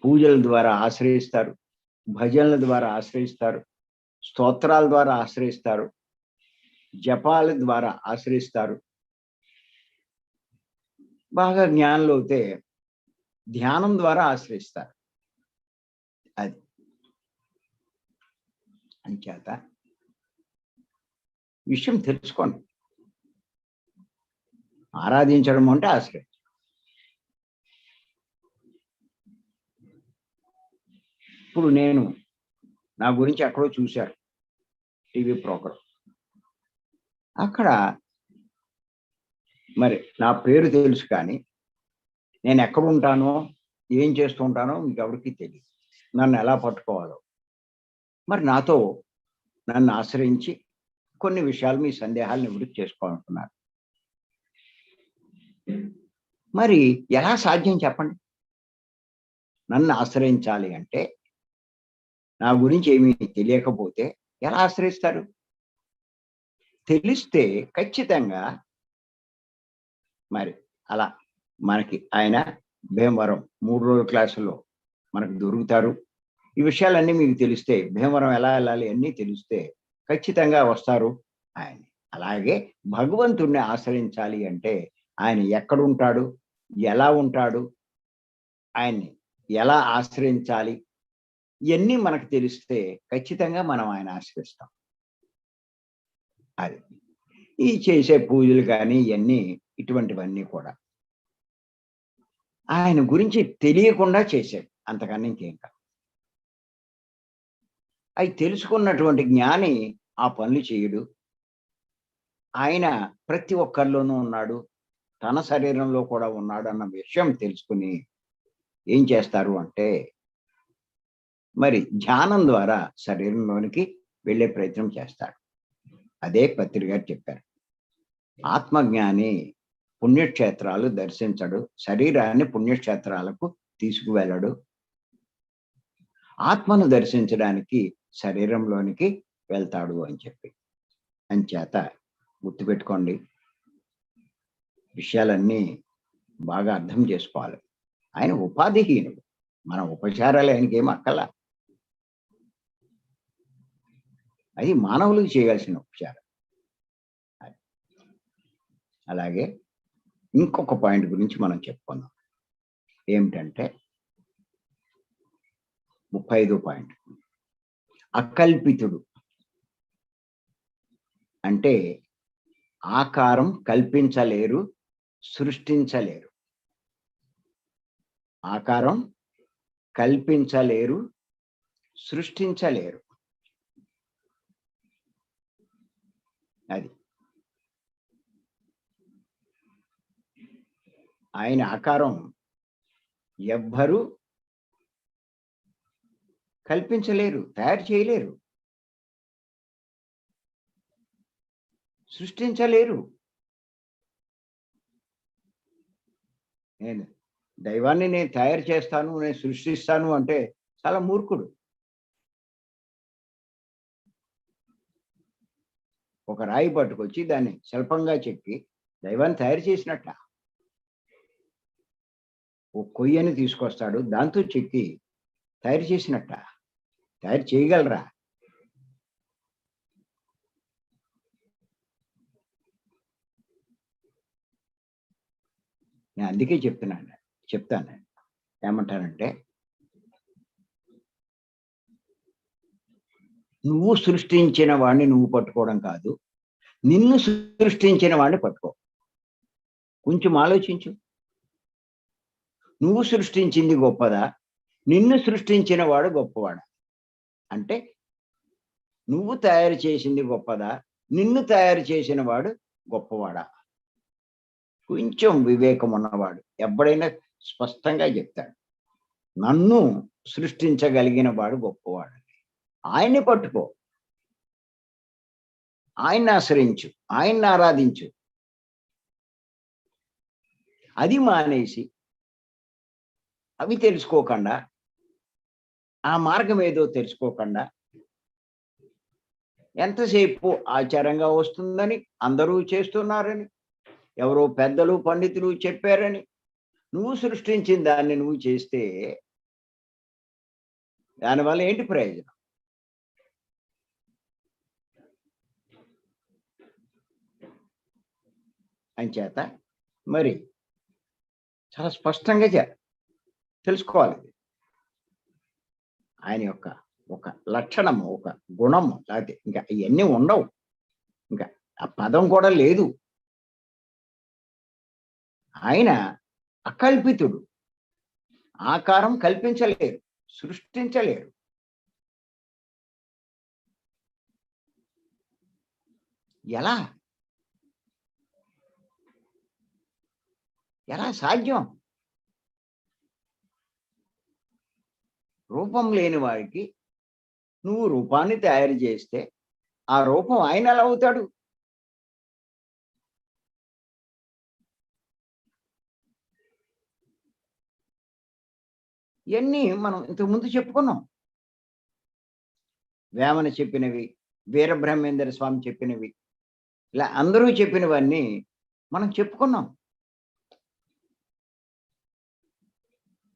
పూజల ద్వారా ఆశ్రయిస్తారు, భజనల ద్వారా ఆశ్రయిస్తారు, స్తోత్రాల ద్వారా ఆశ్రయిస్తారు, జపాల ద్వారా ఆశ్రయిస్తారు. బాగా జ్ఞానులు అయితే ధ్యానం ద్వారా ఆశ్రయిస్తారు. అది అంచేత విషయం తెలుసుకోండి. ఆరాధించడం అంటే ఆశ్రయం. ఇప్పుడు నా గురించి ఎక్కడో చూశారు టీవీ ప్రోగ్రాం. అక్కడ మరి నా పేరు తెలుసు, కానీ నేను ఎక్కడ ఉంటానో, ఏం చేస్తూ ఉంటానో మీకు ఎవరికి తెలియదు. నన్ను ఎలా పట్టుకోవాలో. మరి నన్ను ఆశ్రయించి కొన్ని విషయాలు, మీ సందేహాలు నివృత్తి చేసుకోవాలనుకున్నారు. మరి ఎలా సాధ్యం చెప్పండి? నన్ను ఆశ్రయించాలి అంటే నా గురించి ఏమీ తెలియకపోతే ఎలా ఆశ్రయిస్తారు? తెలిస్తే ఖచ్చితంగా మరి అలా మనకి ఆయన భీమవరం 3 రోజుల క్లాసుల్లో మనకు దొరుకుతారు. ఈ విషయాలన్నీ మీకు తెలిస్తే, భీమవరం ఎలా వెళ్ళాలి అన్నీ తెలిస్తే ఖచ్చితంగా వస్తారు ఆయన. అలాగే భగవంతుణ్ణి ఆశ్రయించాలి అంటే ఆయన ఎక్కడుంటాడు, ఎలా ఉంటాడు, ఆయన్ని ఎలా ఆశ్రయించాలి, ఇవన్నీ మనకు తెలిస్తే ఖచ్చితంగా మనం ఆయన ఆశ్రయిస్తాం. అది ఈ చేసే పూజలు కానీ ఇవన్నీ, ఇటువంటివన్నీ కూడా ఆయన గురించి తెలియకుండా చేశాడు, అంతకన్నా ఇంకేం కాదు. అవి తెలుసుకున్నటువంటి జ్ఞాని ఆ పనులు చేయడు. ఆయన ప్రతి ఒక్కరిలోనూ ఉన్నాడు, తన శరీరంలో కూడా ఉన్నాడు అన్న విషయం తెలుసుకుని ఏం చేస్తారు అంటే మరి ధ్యానం ద్వారా శరీరంలోనికి వెళ్ళే ప్రయత్నం చేస్తాడు. అదే పత్రి గారు చెప్పారు. ఆత్మజ్ఞాని పుణ్యక్షేత్రాలు దర్శించడు, శరీరాన్ని పుణ్యక్షేత్రాలకు తీసుకువెళ్ళడు. ఆత్మను దర్శించడానికి శరీరంలోనికి వెళ్తాడు అని చెప్పి. అంచేత గుర్తుపెట్టుకోండి, విషయాలన్నీ బాగా అర్థం చేసుకోవాలి. ఆయన ఉపాధిహీనుడు, మన ఉపచారాలు ఆయనకి ఏం అక్కల. అది మానవులకు చేయవలసిన ఉపచారం. అలాగే ఇంకొక పాయింట్ గురించి మనం చెప్పుకుందాం. ఏమిటంటే 35వ పాయింట్. అకల్పితుడు అంటే ఆకారం కల్పించలేరు, సృష్టించలేరు. ఆకారం కల్పించలేరు, సృష్టించలేరు. అది. ఆయన ఆకారం ఎవ్వరూ కల్పించలేరు, తయారు చేయలేరు, సృష్టించలేరు. నేను దైవాన్ని నేను తయారు చేస్తాను, నేను సృష్టిస్తాను అంటే చాలా మూర్ఖుడు. ఒక రాయి పట్టుకొచ్చి దాన్ని శిల్పంగా చెక్కి దైవాన్ని తయారు చేసినట్లా. ఓ కొయ్యని తీసుకొస్తాడు, దాంతో చెక్కి తయారు చేసినట్ట. తయారు చేయగలరా? నేను అందుకే చెప్తాను. ఏమంటానంటే, నువ్వు సృష్టించిన వాడిని నువ్వు పట్టుకోవడం కాదు, నిన్ను సృష్టించిన వాడిని పట్టుకో. కొంచెం ఆలోచించు. నువ్వు సృష్టించింది గొప్పదా, నిన్ను సృష్టించిన వాడు గొప్పవాడా? అంటే నువ్వు తయారు చేసింది గొప్పదా, నిన్ను తయారు చేసిన వాడు గొప్పవాడా? కొంచెం వివేకం ఉన్నవాడు ఎప్పుడైనా స్పష్టంగా చెప్తాడు, నన్ను సృష్టించగలిగిన వాడు గొప్పవాడు. ఆయన్ని పట్టుకో, ఆయన్ని ఆశ్రయించు, ఆయన్ని ఆరాధించు. అది మానేసి అవి తెలుసుకోకుండా, ఆ మార్గం ఏదో తెలుసుకోకుండా, ఎంతసేపు ఆచారంగా వస్తుందని, అందరూ చేస్తున్నారని, ఎవరో పెద్దలు పండితులు చెప్పారని నువ్వు సృష్టించిన దాన్ని నువ్వు చేస్తే దానివల్ల ఏంటి ప్రయోజనం? అంచేత మరి చాలా స్పష్టంగా తెలుసుకోవాలి. ఆయన యొక్క ఒక లక్షణము, ఒక గుణము, లేకపోతే ఇంకా ఇవన్నీ ఉండవు, ఇంకా ఆ పదం కూడా లేదు. ఆయన అకల్పితుడు, ఆకారం కల్పించలేరు, సృష్టించలేరు. ఎలా ఎలా సాధ్యం? రూపం లేని వాడికి నువ్వు రూపాన్ని తయారు చేస్తే ఆ రూపం ఆయన ఎలా అవుతాడు? ఇవన్నీ మనం ఇంతకుముందు చెప్పుకున్నాం. వేమన చెప్పినవి, వీరబ్రహ్మేంద్ర స్వామి చెప్పినవి, ఇలా అందరూ చెప్పినవన్నీ మనం చెప్పుకున్నాం.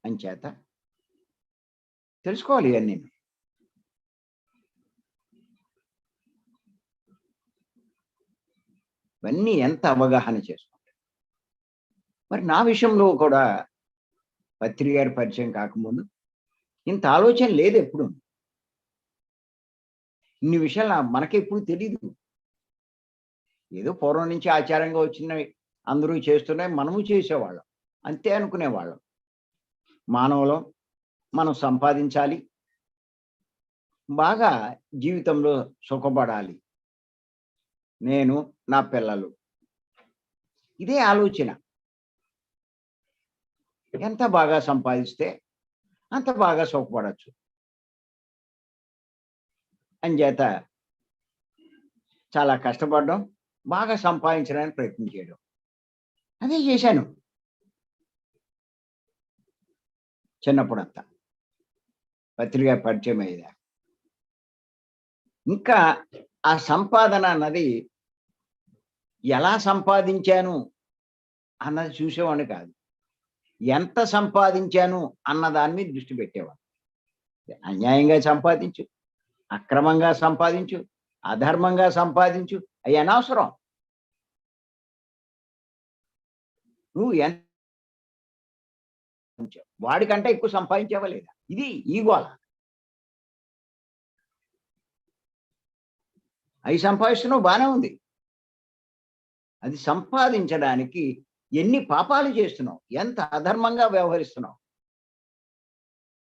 అంచేత తెలుసుకోవాలి ఇవన్నీ. ఇవన్నీ ఎంత అవగాహన చేసుకుంటాం. మరి నా విషయంలో కూడా పత్రి గారి పరిచయం కాకముందు ఇంత ఆలోచన లేదు ఎప్పుడు. ఇన్ని విషయాలు మనకెప్పుడు తెలీదు. ఏదో పూర్వం నుంచి ఆచారంగా వచ్చినవి, అందరూ చేస్తున్నాయి, మనము చేసేవాళ్ళం, అంతే అనుకునేవాళ్ళం. మానవులం, మనం సంపాదించాలి, బాగా జీవితంలో సుఖపడాలి, నేను, నా పిల్లలు, ఇదే ఆలోచన. ఎంత బాగా సంపాదిస్తే అంత బాగా సుఖపడచ్చు అంచేత చాలా కష్టపడడం, బాగా సంపాదించడానికి ప్రయత్నం చేయడం, అదే చేశాను చిన్నప్పుడంతా, పత్రిక పరిచయం అయ్యేదా. ఇంకా ఆ సంపాదన అన్నది ఎలా సంపాదించాను అన్నది చూసేవాడిని కాదు, ఎంత సంపాదించాను అన్న దాని మీద దృష్టి పెట్టేవాడు. అన్యాయంగా సంపాదించు, అక్రమంగా సంపాదించు, అధర్మంగా సంపాదించు, అవి అనవసరం. నువ్వు ఎంత వాడికంటే ఎక్కువ సంపాదించావా లేదా, ఇది ఈ గోల. అవి సంపాదిస్తున్నావు, బానే ఉంది. అది సంపాదించడానికి ఎన్ని పాపాలు చేస్తున్నావు, ఎంత అధర్మంగా వ్యవహరిస్తున్నావు,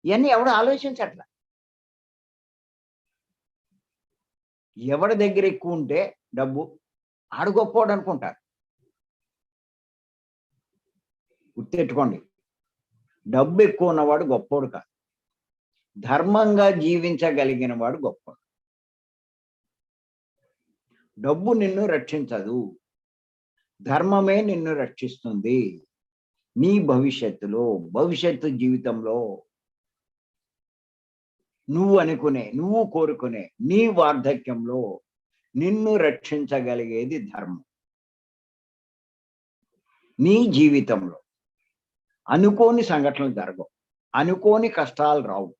ఇవన్నీ ఎవడు ఆలోచించట్లా. ఎవడి దగ్గర ఎక్కువ ఉంటే డబ్బు, ఆడు గొప్పోడు అనుకుంటారు. గుర్తెట్టుకోండి, డబ్బు ఎక్కువ ఉన్నవాడు గొప్పోడు కాదు. ధర్మంగా జీవించగలిగిన వాడు గొప్పోడు. డబ్బు నిన్ను రక్షించదు, ధర్మమే నిన్ను రక్షిస్తుంది. నీ భవిష్యత్తులో, భవిష్యత్తు జీవితంలో నువ్వు కోరుకునే నీ వార్ధక్యంలో నిన్ను రక్షించగలిగేది ధర్మం. నీ జీవితంలో అనుకోని సంఘటనలు జరగవు, అనుకోని కష్టాలు రావు,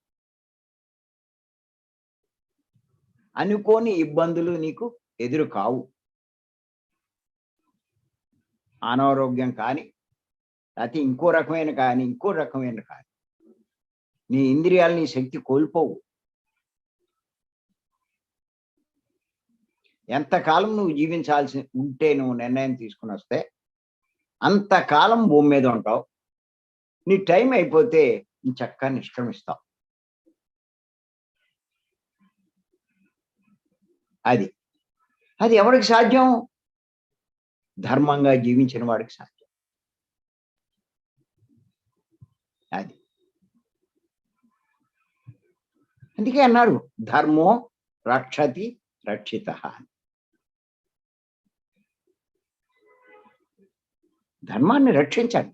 అనుకోని ఇబ్బందులు నీకు ఎదురు కావు. అనారోగ్యం కానీ, లేకపోతే ఇంకో రకమైన కానీ నీ ఇంద్రియాలు నీ శక్తి కోల్పోవు. ఎంతకాలం నువ్వు జీవించాల్సి ఉంటే నువ్వు నిర్ణయం తీసుకుని వస్తే అంతకాలం భూమి మీద ఉంటావు. నీ టైం అయిపోతే నీ చక్కగా నిష్క్రమిస్తావు. అది అది ఎవరికి సాధ్యం? ధర్మంగా జీవించిన వాడికి సాధ్యం. అది అందుకే అన్నారు ధర్మో రక్షతి రక్షిత. ధర్మాన్ని రక్షించాలి.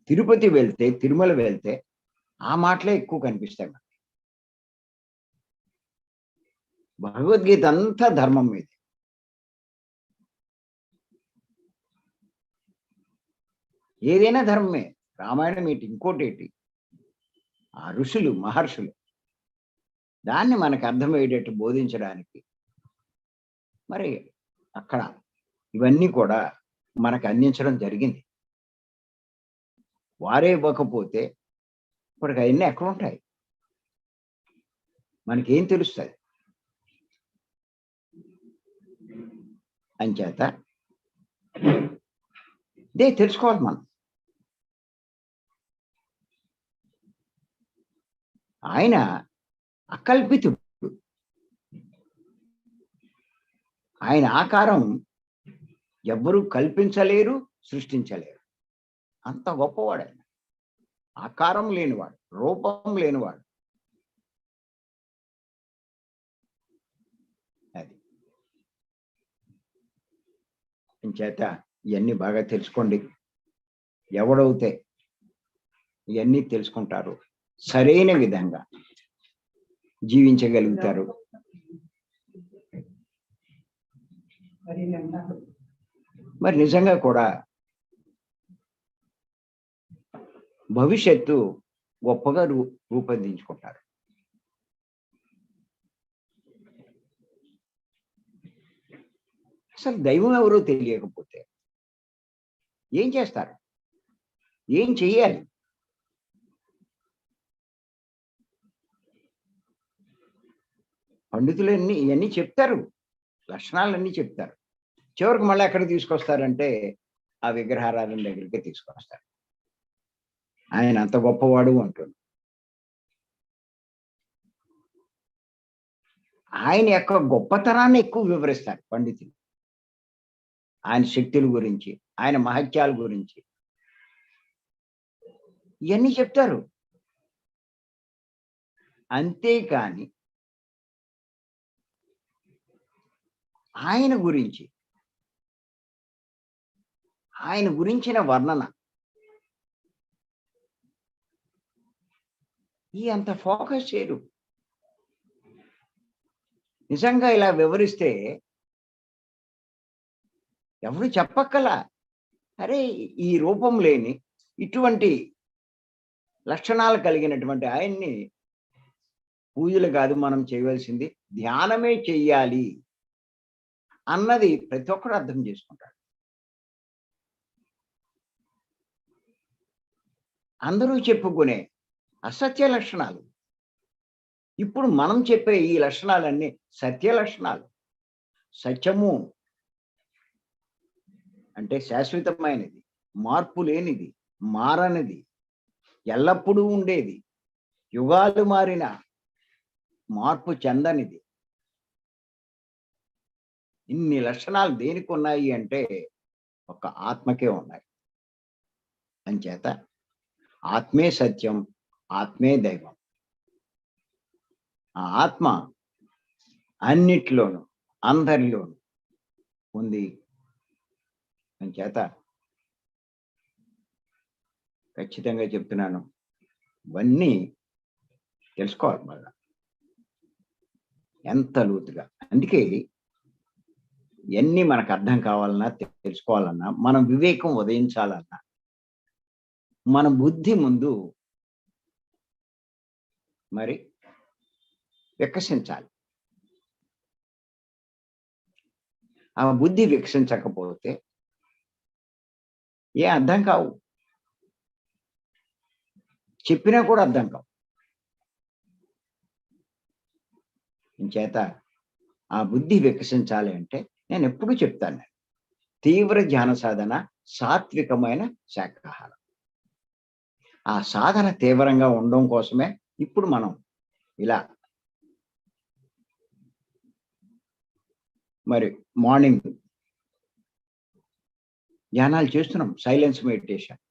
తిరుపతి వెళ్తే, తిరుమల వెళ్తే ఆ మాటలే ఎక్కువ కనిపిస్తాయి. భగవద్గీత అంతా ధర్మం మీద. ఏదైనా ధర్మమే. రామాయణం ఏంటి, ఇంకోటి ఏంటి, ఆ ఋషులు మహర్షులు దాన్ని మనకు అర్థమయ్యేటట్టు బోధించడానికి మరి అక్కడ ఇవన్నీ కూడా మనకు అందించడం జరిగింది. వారే ఇవ్వకపోతే ఇప్పటికి అవన్నీ ఎక్కడుంటాయి? మనకేం తెలుస్తుంది? అంచేత ఇదే తెలుసుకోవాలి మనం. ఆయన అకల్పితుడు. ఆయన ఆకారం ఎవ్వరూ కల్పించలేరు, సృష్టించలేరు. అంత గొప్పవాడు ఆయన. ఆకారం లేనివాడు, రూపం లేనివాడు. అది చేత ఇవన్నీ బాగా తెలుసుకోండి. ఎవడవుతే ఇవన్నీ తెలుసుకుంటారు, సరైన విధంగా జీవించగలుగుతారు. మరి నిజంగా కూడా భవిష్యత్తు గొప్పగా రూపొందించుకుంటారు. అసలు దైవం ఎవరో తెలియకపోతే ఏం చేస్తారు? ఏం చెయ్యాలి? పండితులన్నీ ఇవన్నీ చెప్తారు, లక్షణాలన్నీ చెప్తారు. చివరికి మళ్ళీ ఎక్కడ తీసుకొస్తారంటే ఆ విగ్రహారాధన దగ్గరికి తీసుకొస్తారు. ఆయన అంత గొప్పవాడు అంటుంది. ఆయన యొక్క గొప్పతనాన్ని ఎక్కువ వివరిస్తారు పండితులు. ఆయన శక్తుల గురించి, ఆయన మహత్యాల గురించి ఇవన్నీ చెప్తారు. అంతేకాని ఆయన గురించిన వర్ణన ఈ అంత ఫోకస్ చేయరు. నిజంగా ఇలా వివరిస్తే ఎవరు చెప్పక్కలా, అరే ఈ రూపం లేని ఇటువంటి లక్షణాలు కలిగినటువంటి ఆయన్ని పూజలు కాదు మనం చేయవలసింది, ధ్యానమే చెయ్యాలి అన్నది ప్రతి ఒక్కరు అర్థం చేసుకుంటాడు. అందరూ చెప్పుకునే అసత్య లక్షణాలు. ఇప్పుడు మనం చెప్పే ఈ లక్షణాలన్నీ సత్య లక్షణాలు. సత్యము అంటే శాశ్వతమైనది, మార్పు లేనిది, మారనిది, ఎల్లప్పుడూ ఉండేది, యుగాలు మారిన మార్పు చెందనిది. ఇన్ని లక్షణాలు దేనికి ఉన్నాయి అంటే ఒక ఆత్మకే ఉన్నాయి. అంచేత ఆత్మే సత్యం, ఆత్మే దైవం. ఆ ఆత్మ అన్నిట్లోనూ, అందరిలోనూ ఉంది. అంచేత ఖచ్చితంగా చెప్తున్నాను. ఇవన్నీ తెలుసుకోవాలి మళ్ళా. ఎంత లోతుగా. అందుకే ఇయన్నీ మనకు అర్థం కావాలన్నా, తెలుసుకోవాలన్నా, మనం వివేకం ఉదయించాలన్నా, మన బుద్ధి ముందు మరి వికసించాలి. ఆ బుద్ధి వికసించకపోతే ఏ అర్థం కావు. చెప్పినా కూడా అర్థం కావు. ఇంచేత ఆ బుద్ధి వికసించాలి అంటే నేనెప్పుడూ చెప్తాను నేను. తీవ్ర ధ్యాన సాధన, సాత్వికమైన శాకాహారం. ఆ సాధన తీవ్రంగా ఉండడం కోసమే ఇప్పుడు మనం ఇలా మరి మార్నింగ్ ధ్యానాలు చేస్తున్నాం. సైలెన్స్ మెడిటేషన్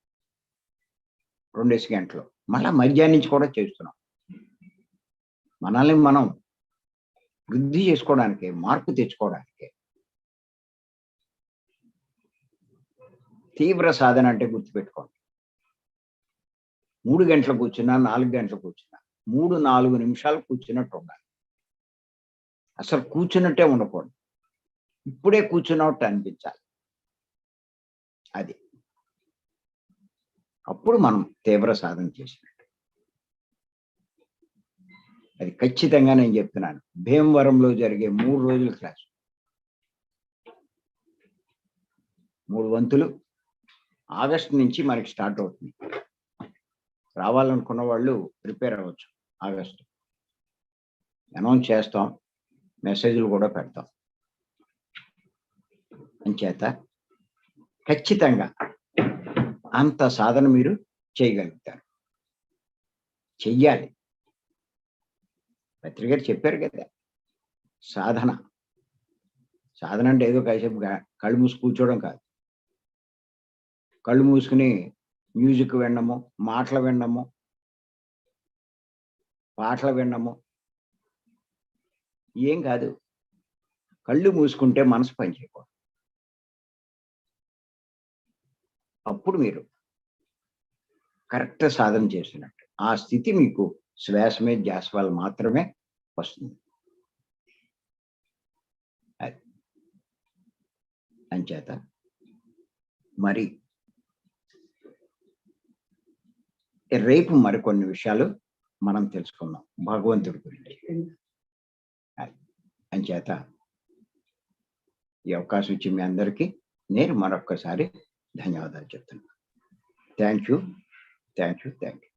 2 గంటలు. మళ్ళా మధ్యాహ్నం నుంచి కూడా చేస్తున్నాం. మనల్ని మనం వృద్ధి చేసుకోవడానికే, మార్పు తెచ్చుకోవడానికే. తీవ్ర సాధన అంటే గుర్తుపెట్టుకోండి. 3 గంటలు కూర్చున్నా, 4 గంటలు కూర్చున్నా, 3, 4 నిమిషాలు కూర్చున్నట్టు ఉండాలి. అసలు కూర్చున్నట్టే ఉండకూడదు. ఇప్పుడే కూర్చున్నట్టు అనిపించాలి. అది. అప్పుడు మనం తీవ్ర సాధన చేసినట్టు. అది ఖచ్చితంగా నేను చెప్తున్నాను. భీమవరంలో జరిగే 3 రోజుల క్లాసు. 3 వంతులు ఆగస్టు నుంచి మనకి స్టార్ట్ అవుతుంది. రావాలనుకున్న వాళ్ళు ప్రిపేర్ అవ్వచ్చు. ఆగస్టు. అనౌన్స్ చేస్తాం. మెసేజ్‌లు కూడా పెడతాం. అంచేత ఖచ్చితంగా అంత సాధన మీరు చేయగలుగుతారు. చెయ్యాలి. పత్రి గారు చెప్పారు కదా! సాధన. సాధన అంటే ఏదో కాసేపు కళ్ళు మూసి కూర్చోవడం కాదు. కళ్ళు మూసుకొని మ్యూజిక్ వినడము, మాటలు వినడము, పాటలు వినడము ఏం కాదు. కళ్ళు మూసుకుంటే మనసు పని చేయకూడదు. అప్పుడు మీరు కరెక్ట్ సాధన చేసినట్టు. ఆ స్థితి మీకు శ్వాస మీద ధ్యాస వల్ల మాత్రమే వస్తుంది. అది. అంచేత మరి రేపు మరికొన్ని విషయాలు మనం తెలుసుకుందాం భగవంతుడి గురించి. అది. అంచేత ఈ అవకాశం ఇచ్చి మీ అందరికీ నేను మరొక్కసారి ధన్యవాదాలు చెప్తున్నాను. Thank you. Thank you. Thank you.